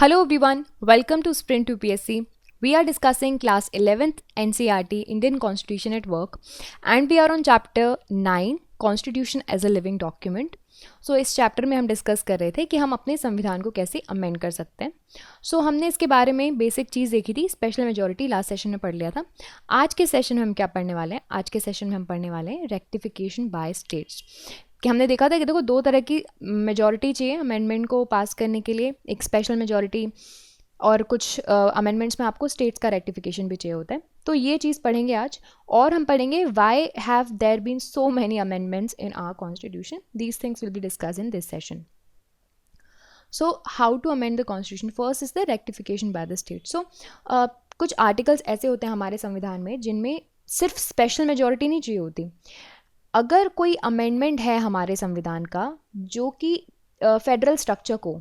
Hello everyone, welcome to Sprint to PSC. We are discussing class 11th NCERT Indian Constitution at Work and we are on chapter 9 Constitution as a Living Document. So इस chapter में हम discuss कर रहे थे कि हम अपने संविधान को कैसे अमेंड कर सकते हैं. सो हमने इसके बारे में बेसिक चीज़ देखी थी, स्पेशल मेजॉरिटी लास्ट सेशन में पढ़ लिया था. आज के सेशन में हम क्या पढ़ने वाले हैं? आज के सेशन में हम पढ़ने वाले हैं रेक्टिफिकेशन बाय स्टेट्स. कि हमने देखा था कि देखो दो तरह की मेजॉरिटी चाहिए अमेंडमेंट को पास करने के लिए, एक स्पेशल मेजॉरिटी और कुछ अमेंडमेंट्स में आपको स्टेट्स का रेक्टिफिकेशन भी चाहिए होता है. तो ये चीज़ पढ़ेंगे आज और हम पढ़ेंगे why have there been so many amendments in our constitution. These things will be discuss in this session. So how to amend the constitution. First is the rectification by the state. So कुछ articles ऐसे होते हैं हमारे संविधान में जिनमें सिर्फ special majority नहीं चाहिए होती. अगर कोई अमेंडमेंट है हमारे संविधान का जो कि फेडरल स्ट्रक्चर को,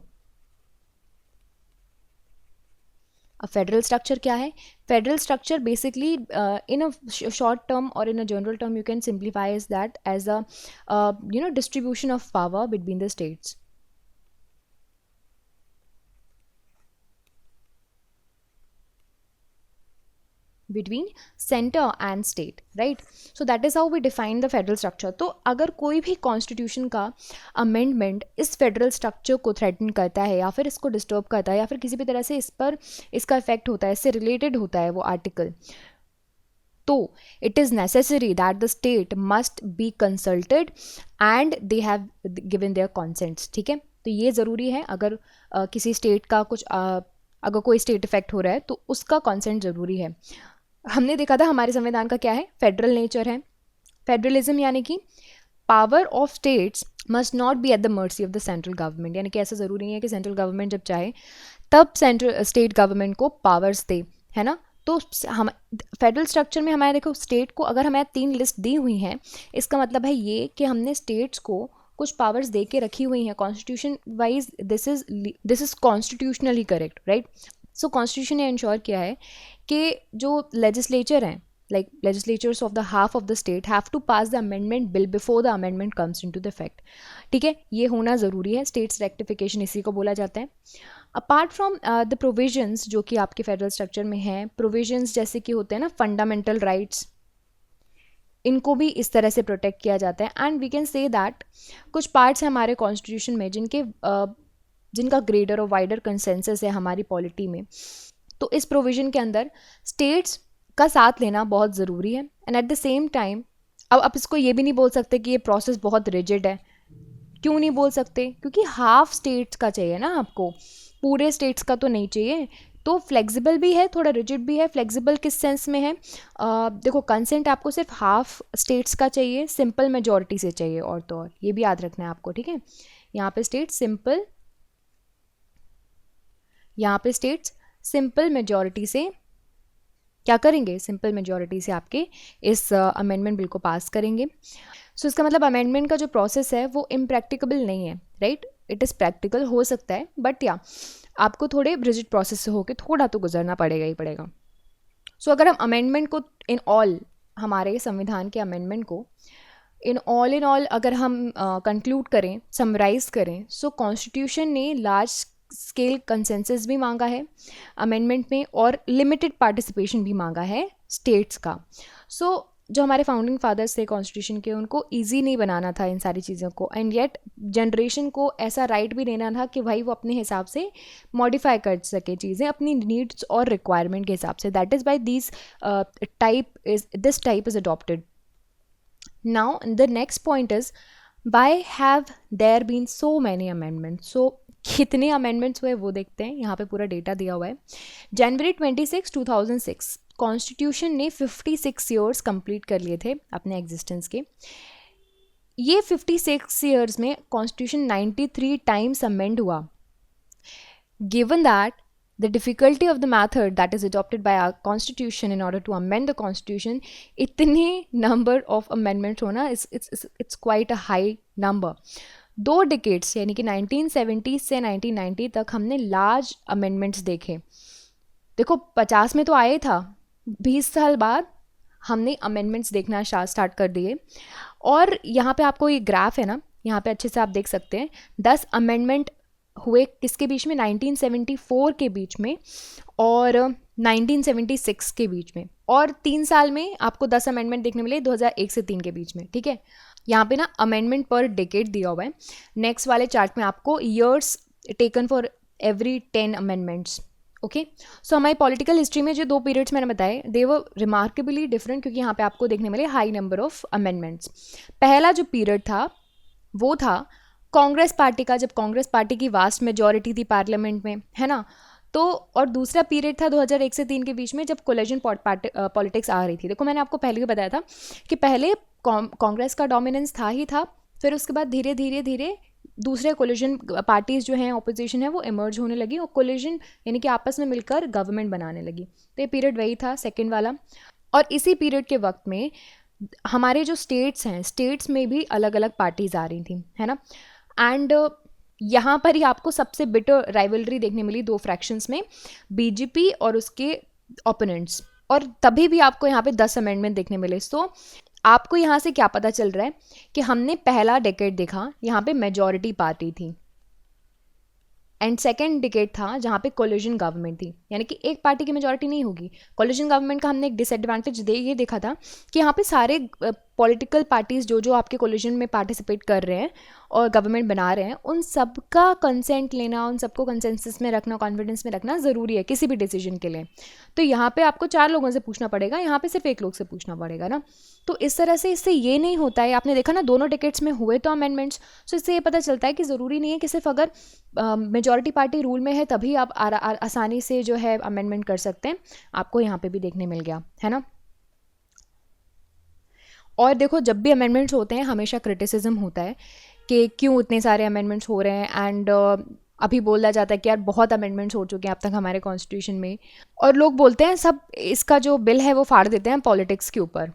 फेडरल स्ट्रक्चर क्या है? Federal structure basically in a short term और in a general term you can simplifies that as a distribution of power between the states. between center and state, right? So that is how we define the federal structure. तो अगर कोई भी constitution का amendment इस federal structure को threaten करता है या फिर इसको डिस्टर्ब करता है या फिर किसी भी तरह से इस पर इसका इफेक्ट होता है, इससे रिलेटेड होता है वो आर्टिकल, तो it is necessary that the state must be consulted and they have given their consents. ठीक है, तो ये ज़रूरी है. अगर किसी स्टेट का कुछ अगर कोई स्टेट इफेक्ट हो रहा है तो उसका कॉन्सेंट ज़रूरी है. हमने देखा था हमारे संविधान का क्या है, फेडरल नेचर है. फेडरलिज्म यानी कि power of states must not be at the mercy of the central government. यानी कि ऐसा ज़रूरी नहीं है कि सेंट्रल गवर्नमेंट जब चाहे तब सेंट्रल स्टेट गवर्नमेंट को पावर्स दे, है ना. तो हम फेडरल स्ट्रक्चर में हमारे देखो स्टेट को अगर हमें 3 लिस्ट दी हुई हैं, इसका मतलब है ये कि हमने स्टेट्स को कुछ पावर्स दे के रखी हुई हैं constitution wise. This is constitutionally correct, right. So constitution ने इंश्योर किया है कि जो लेजिस्लेचर हैं, like legislatures of the half of the state have to pass the amendment bill before the amendment comes into the effect. ठीक है, ये होना ज़रूरी है. स्टेट्स रेक्टिफिकेशन इसी को बोला जाता है. अपार्ट फ्रॉम द प्रोविजंस जो कि आपके फेडरल स्ट्रक्चर में हैं, प्रोविजंस जैसे कि होते हैं ना फंडामेंटल राइट्स, इनको भी इस तरह से प्रोटेक्ट किया जाता है. And we can say that कुछ पार्ट्स हैं हमारे कॉन्स्टिट्यूशन में जिनका ग्रेटर और वाइडर कंसेंसस है हमारी पॉलिटी में. तो इस प्रोविज़न के अंदर स्टेट्स का साथ लेना बहुत ज़रूरी है. And at the same time अब आप इसको ये भी नहीं बोल सकते कि ये प्रोसेस बहुत रिजिड है. क्यों नहीं बोल सकते? क्योंकि हाफ स्टेट्स का चाहिए ना आपको, पूरे स्टेट्स का तो नहीं चाहिए. तो फ्लेक्सिबल भी है, थोड़ा रिजिड भी है. फ्लेक्सिबल किस सेंस में है? देखो कंसेंट आपको सिर्फ हाफ स्टेट्स का चाहिए, सिंपल मेजॉरिटी से चाहिए. और तो और ये भी याद रखना है आपको, ठीक है. यहाँ पे स्टेट्स सिंपल मेजॉरिटी से क्या करेंगे? सिंपल मेजॉरिटी से आपके इस अमेंडमेंट बिल को पास करेंगे. सो इसका मतलब अमेंडमेंट का जो प्रोसेस है वो इम्प्रैक्टिकल नहीं है, राइट. इट इज़ प्रैक्टिकल हो सकता है बट या आपको थोड़े रिजिड प्रोसेस से होकर थोड़ा तो गुजरना पड़ेगा ही पड़ेगा. सो अगर हम अमेंडमेंट को इन ऑल, हमारे संविधान के अमेंडमेंट को इन ऑल अगर हम कंक्लूड करें, समराइज करें, सो कॉन्स्टिट्यूशन ने लार्ज स्केल कंसेंसस भी मांगा है अमेंडमेंट में और लिमिटेड पार्टिसिपेशन भी मांगा है स्टेट्स का. सो जो हमारे फाउंडिंग फादर्स थे कॉन्स्टिट्यूशन के, उनको इजी नहीं बनाना था इन सारी चीज़ों को. एंड येट जनरेशन को ऐसा राइट भी देना था कि भाई वो अपने हिसाब से मॉडिफाई कर सके चीज़ें अपनी नीड्स और रिक्वायरमेंट के हिसाब से. That is by this type is adopted. Now the next point is why have there been so many amendments. So कितने अमेंडमेंट्स हुए वो देखते हैं. यहाँ पे पूरा डेटा दिया हुआ है. जनवरी 26, 2006 कॉन्स्टिट्यूशन ने 56 ईयर्स कंप्लीट कर लिए थे अपने एग्जिस्टेंस के. ये 56 ईयर्स में कॉन्स्टिट्यूशन 93 टाइम्स अमेंड हुआ. Given that the difficulty of the method that is adopted by our constitution in order to amend the constitution, इतने number of amendments होना it's quite a high number. 2 decades यानी कि 1970 से 1990 तक हमने large amendments देखे. देखो 50 में तो आए था, 20 साल बाद हमने अमेंडमेंट्स देखना स्टार्ट कर दिए. और यहाँ पे आपको ये ग्राफ है ना, यहाँ पे अच्छे से आप देख सकते हैं 10 अमेंडमेंट हुए किसके बीच में, 1974 के बीच में और 1976 के बीच में, और 3 साल में आपको 10 अमेंडमेंट देखने मिले 2001 से 3 के बीच में, ठीक है। यहाँ पे ना अमेंडमेंट पर डिकेड दिया हुआ है। नेक्स्ट वाले चार्ट में आपको years taken for every 10 amendments. Okay, so हमारी पॉलिटिकल हिस्ट्री में जो 2 पीरियड्स मैंने बताए दे वर रिमार्केबली डिफरेंट, क्योंकि यहाँ पे आपको देखने मिले हाई नंबर ऑफ अमेंडमेंट्स। पहला जो पीरियड था वो था कांग्रेस पार्टी का, जब कांग्रेस पार्टी की वास्ट मेजॉरिटी थी पार्लियामेंट में, है ना। तो और दूसरा पीरियड था 2001 से 3 के बीच में, जब कोलिजन पॉलिटिक्स आ रही थी। देखो मैंने आपको पहले भी बताया था कि पहले कांग्रेस का डोमिनेंस था ही था, फिर उसके बाद धीरे धीरे धीरे दूसरे कोलिजन पार्टीज़ जो हैं, ऑपोजिशन है, वो इमर्ज होने लगी और कोलिजन यानी कि आपस में मिलकर गवर्नमेंट बनाने लगी। तो ये पीरियड वही था, सेकेंड वाला। और इसी पीरियड के वक्त में हमारे जो स्टेट्स हैं, स्टेट्स में भी अलग अलग पार्टीज़ आ रही थी, है ना। एंड यहाँ पर ही आपको सबसे बिटर राइवलरी देखने मिली 2 फ्रैक्शंस में, बीजेपी और उसके ओपोनेंट्स। और तभी भी आपको यहाँ पे 10 अमेंडमेंट देखने मिले। सो आपको यहाँ से क्या पता चल रहा है कि हमने पहला डेकेड देखा, यहाँ पे मेजॉरिटी पार्टी थी, एंड सेकेंड डिकेड था जहाँ पे कोलिजन गवर्नमेंट थी, यानी कि एक पार्टी की मेजॉरिटी नहीं होगी। कोलिजन गवर्नमेंट का हमने एक डिसएडवांटेज ये देखा था कि यहाँ पे सारे पॉलिटिकल पार्टीज़ जो आपके कोलिजन में पार्टिसिपेट कर रहे हैं और गवर्नमेंट बना रहे हैं, उन सबका कंसेंट लेना, उन सबको कंसेंसस में रखना, कॉन्फिडेंस में रखना ज़रूरी है किसी भी डिसीजन के लिए। तो यहाँ पे आपको 4 लोगों से पूछना पड़ेगा, यहाँ पे सिर्फ 1 लोग से पूछना पड़ेगा ना। तो इस तरह से इससे ये नहीं होता है, आपने देखा ना दोनों टिकट्स में हुए तो अमेंडमेंट्स। सो इससे ये पता चलता है कि ज़रूरी नहीं है कि सिर्फ अगर मेजॉरिटी पार्टी रूल में है तभी आप आसानी से जो है अमेंडमेंट कर सकते हैं। आपको यहाँ पे भी देखने मिल गया, है ना। और देखो जब भी अमेंडमेंट्स होते हैं हमेशा क्रिटिसिज्म होता है कि क्यों इतने सारे अमेंडमेंट्स हो रहे हैं, एंड अभी बोला जाता है कि यार बहुत अमेंडमेंट्स हो चुके हैं अब तक हमारे कॉन्स्टिट्यूशन में, और लोग बोलते हैं सब इसका जो बिल है वो फाड़ देते हैं पॉलिटिक्स के ऊपर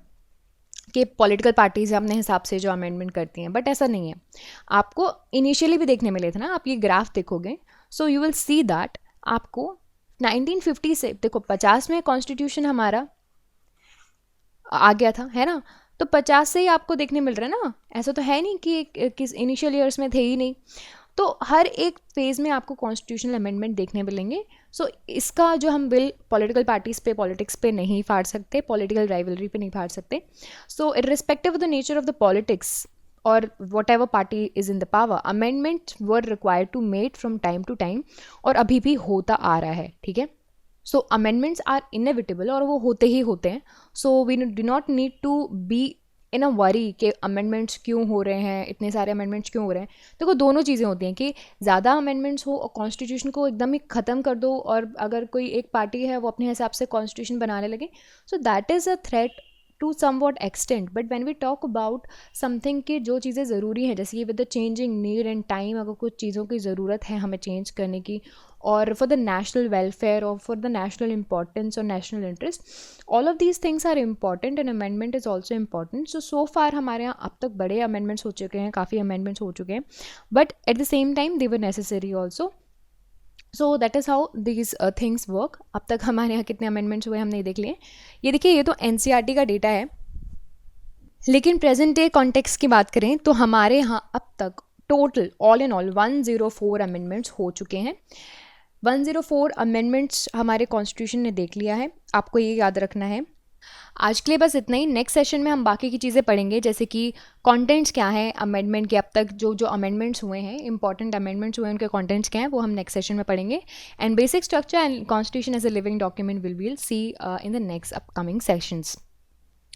कि पॉलिटिकल पार्टीज अपने हिसाब से जो अमेंडमेंट करती हैं, बट ऐसा नहीं है। आपको इनिशियली भी देखने मिले थे ना, आप ये ग्राफ देखोगे so you will see that आपको 1950 से देखो 50 में कॉन्स्टिट्यूशन हमारा आ गया था, है ना। तो 50 से ही आपको देखने मिल रहा है ना, ऐसा तो है नहीं कि किस इनिशियल ईयर्स में थे ही नहीं। तो हर एक फेज़ में आपको कॉन्स्टिट्यूशनल अमेंडमेंट देखने मिलेंगे। सो इसका जो हम बिल पॉलिटिकल पार्टीज़ पे, पॉलिटिक्स पे नहीं फाड़ सकते, पॉलिटिकल राइवलरी पे नहीं फाड़ सकते। So irrespective of the nature of the politics और whatever party is in the power, amendment were required to made from time to time, और अभी भी होता आ रहा है, ठीक है। सो अमेंडमेंट्स आर इनएविटेबल और वो होते ही होते हैं। So we do not need to be in a worry कि अमेंडमेंट्स क्यों हो रहे हैं, इतने सारे अमेंडमेंट्स क्यों हो रहे हैं। देखो दोनों चीज़ें होती हैं कि ज़्यादा अमेंडमेंट्स हो और कॉन्स्टिट्यूशन को एकदम ही ख़त्म कर दो, और अगर कोई एक पार्टी है वो अपने हिसाब से कॉन्स्टिट्यूशन बनाने लगे, so that is a threat to somewhat extent. But when we talk about something कि जो चीज़ें ज़रूरी हैं, जैसे कि with the changing need and time, अगर कुछ चीज़ों की ज़रूरत है हमें चेंज करने की, और फॉर द नेशनल वेलफेयर और फॉर द नेशनल इंपॉर्टेंस और national interest, all of these things are important and amendment is also important. So far हमारे यहाँ अब तक बड़े अमेंडमेंट्स हो चुके हैं, काफ़ी अमेंडमेंट्स हो चुके हैं, but at the same time they were necessary also. So that is how these things work. अब तक हमारे यहाँ कितने अमेंडमेंट्स हुए हमने देख लिए। ये देखिए ये तो NCERT का डेटा है, लेकिन प्रेजेंट डे कॉन्टेक्स्ट की बात करें तो हमारे यहाँ अब तक total all in all 104 amendments हो चुके हैं। 104 अमेंडमेंट्स हमारे कॉन्स्टिट्यूशन ने देख लिया है, आपको ये याद रखना है। आज के लिए बस इतना ही। नेक्स्ट सेशन में हम बाकी की चीज़ें पढ़ेंगे, जैसे कि कंटेंट्स क्या है अमेंडमेंट के, अब तक जो जो अमेंडमेंट्स हुए हैं, इंपॉर्टेंट अमेंडमेंट्स हुए हैं, उनके कंटेंट्स क्या हैं वो हम नेक्स्ट सेशन में पढ़ेंगे। And basic structure and constitution as a living document will see in the next upcoming sessions.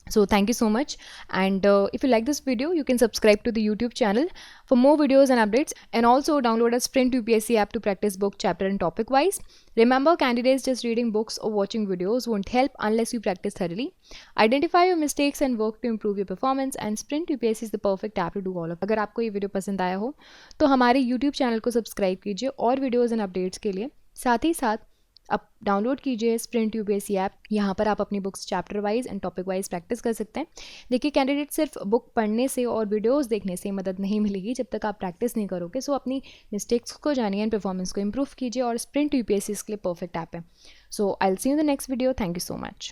So thank you so much, and if you like this video you can subscribe to the YouTube channel for more videos and updates, and also download a Sprint UPSC app to practice book, chapter and topic wise. Remember, candidates, just reading books or watching videos won't help unless you practice thoroughly. Identify your mistakes and work to improve your performance, and Sprint UPSC is the perfect app to do all of. अगर आपको ये video पसंद आया हो तो हमारे YouTube channel को subscribe कीजिए और वीडियोज़ एंड अपडेट्स के लिए, साथ ही साथ आप डाउनलोड कीजिए स्प्रिंट UPSC ऐप। यहाँ पर आप अपनी books chapter wise and topic wise practice कर सकते हैं। देखिए कैंडिडेट सिर्फ बुक पढ़ने से और वीडियोस देखने से मदद नहीं मिलेगी जब तक आप प्रैक्टिस नहीं करोगे। सो अपनी मिस्टेक्स को जानिए एंड परफॉर्मेंस को इम्प्रूव कीजिए, और स्प्रिंट UPSC इसके लिए परफेक्ट ऐप है। So I will see you in the next video. Thank you so much.